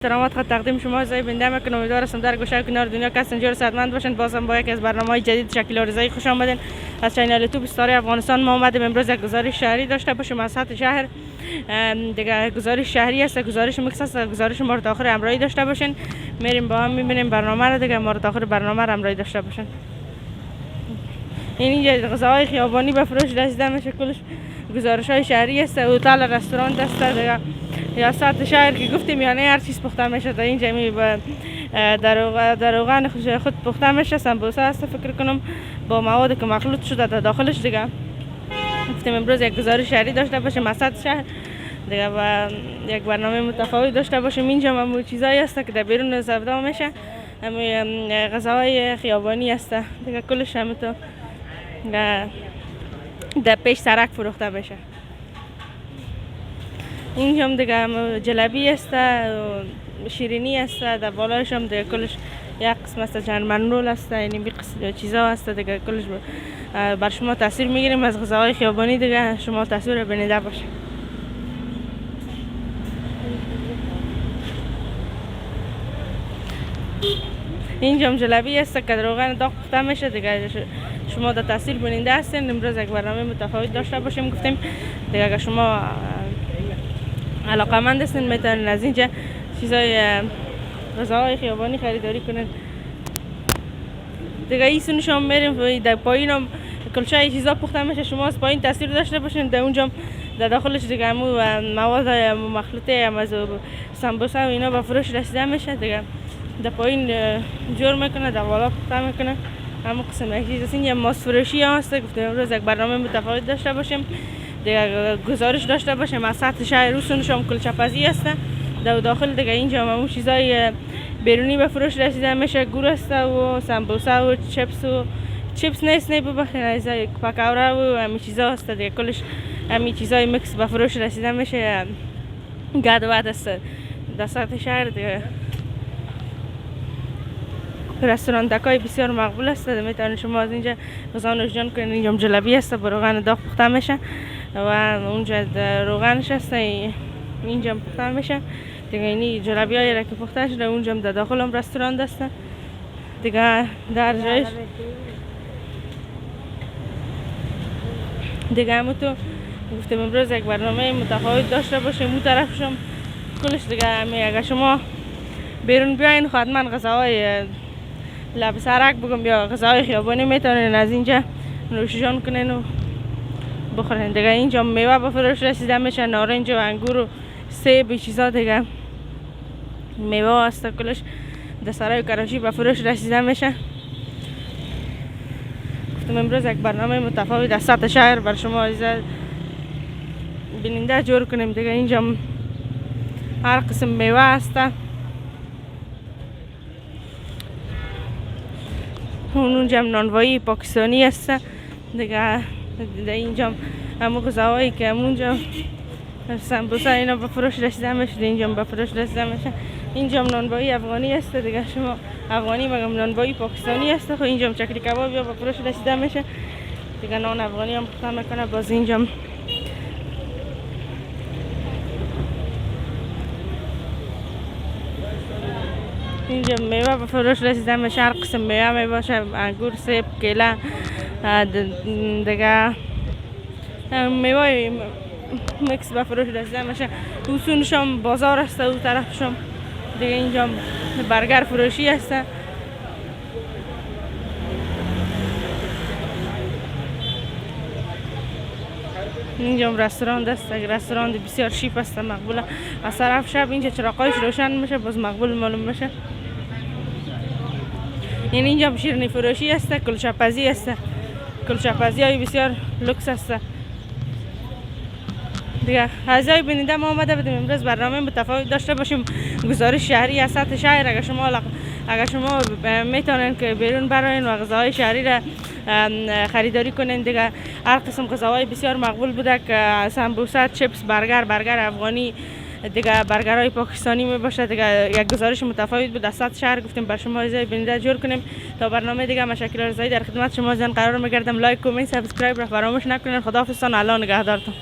سلامت خود تقدیم شما زای بنده میکنم. امیدوار هستم در گوشه کنار دنیا کسان جور صحتمند باشند. بازم با یکی از برنامه‌های جدید شکل و رضایی خوش آمدین. از چینل یوتیوب ستاره افغانستان ما اومدیم امروز یک گزارش شهری داشته باشیم از سطح شهر. دیگه گزارش شهری است، گزارش میکس است، گزارش مورد آخر همراهی داشته باشین. میریم با هم میبینیم برنامه رو. دیگه مورد آخر برنامه رو همراهی داشته باشین. اینجا غذاهای خیابانی به فروش رسیده میشه. کلش گزارش های شهری است. هتل، رستوران است. دیگه یا سطح شهر که گفتیم یعنی هر چیز پخته میشه در اینجا. می در روغن خود پخته میشه. سمبوسه است فکر کنم با مواد که مخلوط شده در داخلش. دیگه گفتیم امروز یک گزارش شهری داشته باشیم از سطح شهر. دیگه و یک برنامه متفاوت داشته باشیم. اینجا هم چیزایی است که در بیرون سودا میشه. غذاهای خیابانی است. دیگه کلش هم تو در پیش سرک فروخته میشه. اینجا هم دیگه جلبی است، شیرینی است. در بالایش هم دیگه کلش یک قسم است جرمن رول است. یعنی بی قسم چیزا است. دیگه کلش بر شما تاثیر میگیریم از غذاهای خیابانی. دیگه شما تاثیر رو بنیده باشه. اینجا هم جلبی است که در روغن داغ پخته میشه. دیگه شما در تاثیر بیننده هستین. امروز یک برنامه متفاوت داشته باشیم. گفتیم دیگه اگر شما علاقمند هستین میتونین از اینجا چیزای غذاهای خیابانی خریداری کنین. دیگه این شما میریم در پایین هم کلچه چیزا پخته میشه. شما از پایین تاثیر داشته باشین. در اونجا در داخلش دیگه همو مواد مخلوطه هم از سمبوسه و اینا به فروش رسیده میشه. دیگه در پایین جور میکنه، در بالا پخته میکنه. همون قسم یک چیز است. این ماست فروشی هم هست. گفتیم امروز یک برنامه متفاوت داشته باشیم. دیگه گزارش داشته باشیم از سطح شهر. روسونش هم کلچه پزی است در داخل. دیگه اینجا هم چیزای بیرونی به فروش رسیده میشه. گور است و سمبوسه و چیپس نیست، نه ببخشید پکوره و همین چیزا هست. دیگه کلش همین چیزای میکس به فروش رسیده میشه. گدوات است در سطح شهر. دیگه رستوران دکای بسیار مقبول است. میتونید شما از اینجا غذا نوشیدن کنید. اینجا جلبی است، با روغن داغ پخته میشه و اونجا روغنش است اینجا پخته میشه. دیگه اینی جلبی هایی را که پخته شده اونجا در داخل هم رستوران است. دیگه در جایش دیگه همون تو گفتم امروز یک برنامه متفاوت داشته باشیم. اون طرفش هم کلش دیگه اگر شما بیرون بیاین حتما غذاهای لب سرک بگم یا غذاهای خیابانی میتونین از اینجا نوشیدن کنین و بخورین. دیگه اینجا میوه به فروش رسیده میشه. نارنج و انگور و سیب و چیزا دیگه میوه است. کلش در سرای کراچی به فروش رسیده میشه. گفتم امروز یک برنامه متفاوت از سطح شهر بر شما بیننده جور کنیم. دیگه اینجا هر قسم میوه است. اونجا هم نانوایی پاکستانی است. دیگه اینجا همون غذاهایی که اونجا سمبوسه اینا به فروش رسیده میشه. اینجا به فروش رسیده میشه. اینجا هم نانوایی افغانی است. دیگه شما افغانی مگم نانوایی پاکستانی است. خب اینجا هم چکری کباب یا به فروش رسیده میشه. دیگه نان افغانی هم پخته میکنه. باز اینجا میوه به فروش رسیده میشه. هر قسم میوه می باشه. انگور، سیب، کیله. دیگه میوه میکس به فروش رسیده میشه. اوسونش هم بازار است. اون طرفش هم دیگه اینجا برگر فروشی است. اینجا رستوران است. رستوران بسیار شیپ است، مقبوله. از طرف شب اینجا چراغایش روشن میشه، باز مقبول معلوم میشه. یعنی اینجا شیرینی فروشی است، کلچه پزی است. کلچه پزی های بسیار لوکس است. دیگه اعضای بیننده ما آمده بودیم امروز برنامه متفاوت داشته باشیم. گزارش شهری از سطح شهر. اگر شما میتونین که بیرون براین و غذاهای شهری را خریداری کنین. دیگه هر قسم غذاهای بسیار مقبول بوده که سمبوسه، چیپس، برگر افغانی، دیگه برگرهای پاکستانی می باشه. دیگه یک گزارش متفاوت بود از سطح شهر. گفتیم بر شما اعضای بیننده جور کنیم. تا برنامه دیگه مشکل رضایی در خدمت شما قرار میگردم. لایک، کامنت، سابسکرایب را فراموش نکنین. خداحافظ. الله نگهدارتون.